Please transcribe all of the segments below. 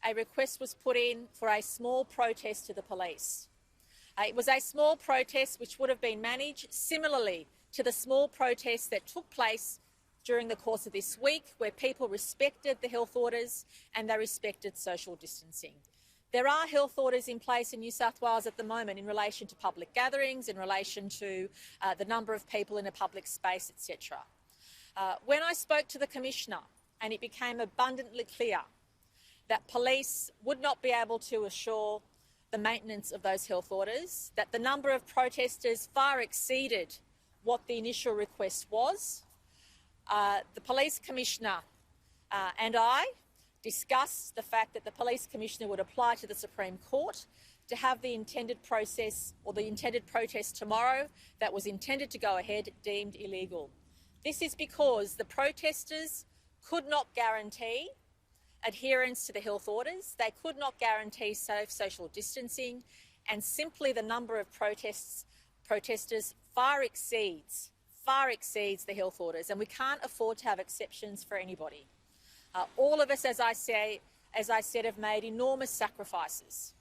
a request was put in for a small protest to the police. It was a small protest which would have been managed similarly to the small protests that took place during the course of this week, where people respected the health orders and they respected social distancing. There are health orders in place in New South Wales at the moment in relation to public gatherings, in relation to the number of people in a public space, etc. When I spoke to the Commissioner, and it became abundantly clear that police would not be able to assure the maintenance of those health orders, that the number of protesters far exceeded what the initial request was, the Police Commissioner and I discussed the fact that the Police Commissioner would apply to the Supreme Court to have the intended process or the intended protest tomorrow that was intended to go ahead deemed illegal. This is because the protesters could not guarantee adherence to the health orders, they could not guarantee safe social distancing, and simply the number of protesters far exceeds the health orders, and we can't afford to have exceptions for anybody. All of us, as I said, have made enormous sacrifices.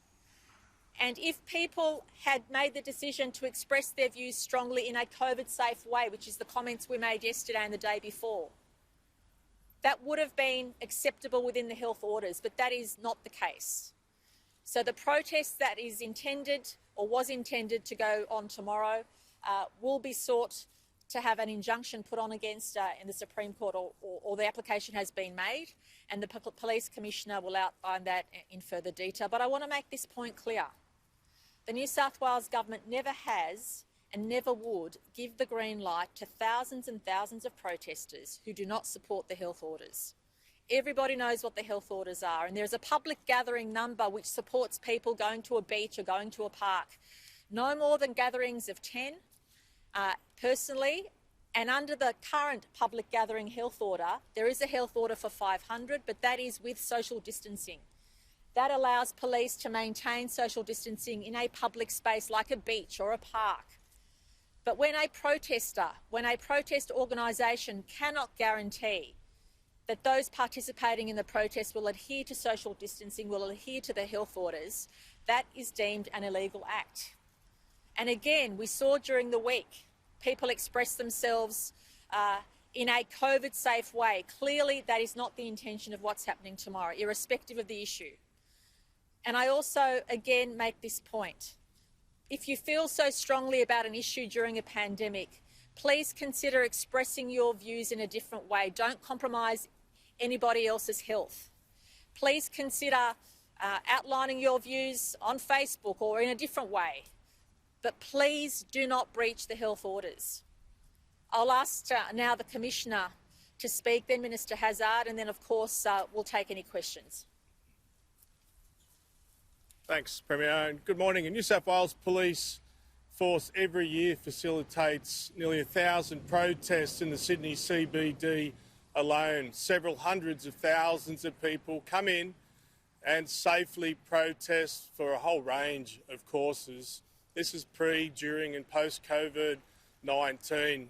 And if people had made the decision to express their views strongly in a COVID-safe way, which is the comments we made yesterday and the day before, that would have been acceptable within the health orders, but that is not the case. So the protest that is intended or was intended to go on tomorrow will be sought to have an injunction put on against in the Supreme Court, or the application has been made, and the Police Commissioner will outline that in further detail. But I want to make this point clear. The New South Wales Government never has and never would give the green light to thousands and thousands of protesters who do not support the health orders. Everybody knows what the health orders are, and there's a public gathering number which supports people going to a beach or going to a park. No more than gatherings of 10. Personally, and under the current public gathering health order, there is a health order for 500, but that is with social distancing. That allows police to maintain social distancing in a public space like a beach or a park. But when a protest organisation cannot guarantee that those participating in the protest will adhere to social distancing, will adhere to the health orders, that is deemed an illegal act. And again, we saw during the week people express themselves in a COVID-safe way. Clearly, that is not the intention of what's happening tomorrow, irrespective of the issue. And I also, again, make this point. If you feel so strongly about an issue during a pandemic, please consider expressing your views in a different way. Don't compromise anybody else's health. Please consider outlining your views on Facebook or in a different way. But please do not breach the health orders. I'll ask now the Commissioner to speak, then Minister Hazzard, and then, of course, we'll take any questions. Thanks, Premier. And good morning. A New South Wales Police Force every year facilitates nearly 1,000 protests in the Sydney CBD alone. Several hundreds of thousands of people come in and safely protest for a whole range of causes. This is pre, during and post-COVID-19. In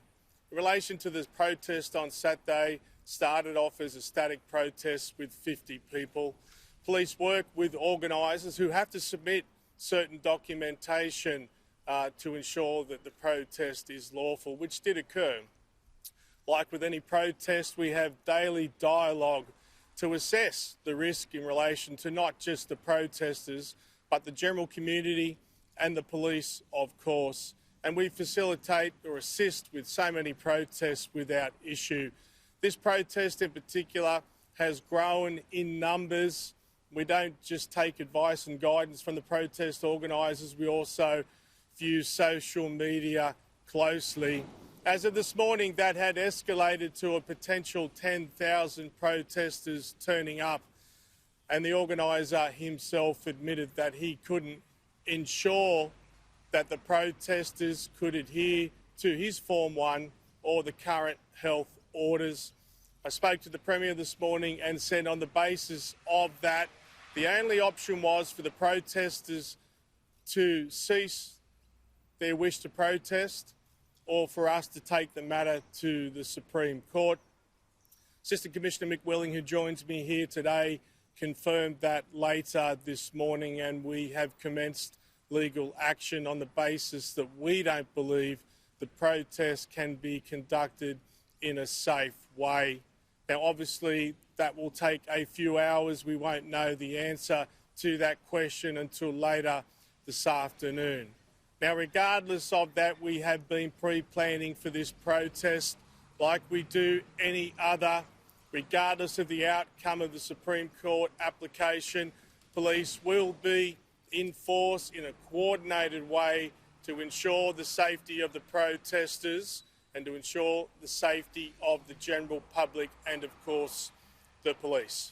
relation to the protest on Saturday, started off as a static protest with 50 people. Police work with organisers who have to submit certain documentation to ensure that the protest is lawful, which did occur. Like with any protest, we have daily dialogue to assess the risk in relation to not just the protesters, but the general community and the police, of course. And we facilitate or assist with so many protests without issue. This protest in particular has grown in numbers. We don't just take advice and guidance from the protest organisers, we also view social media closely. As of this morning, that had escalated to a potential 10,000 protesters turning up, and the organiser himself admitted that he couldn't ensure that the protesters could adhere to his Form 1 or the current health orders. I spoke to the Premier this morning and said on the basis of that, the only option was for the protesters to cease their wish to protest or for us to take the matter to the Supreme Court. Assistant Commissioner Mick, who joins me here today, confirmed that later this morning, and we have commenced legal action on the basis that we don't believe the protest can be conducted in a safe way. Now, obviously, that will take a few hours. We won't know the answer to that question until later this afternoon. Now, regardless of that, we have been pre-planning for this protest like we do any other. Regardless of the outcome of the Supreme Court application, police will be in force in a coordinated way to ensure the safety of the protesters and to ensure the safety of the general public and, of course, the police.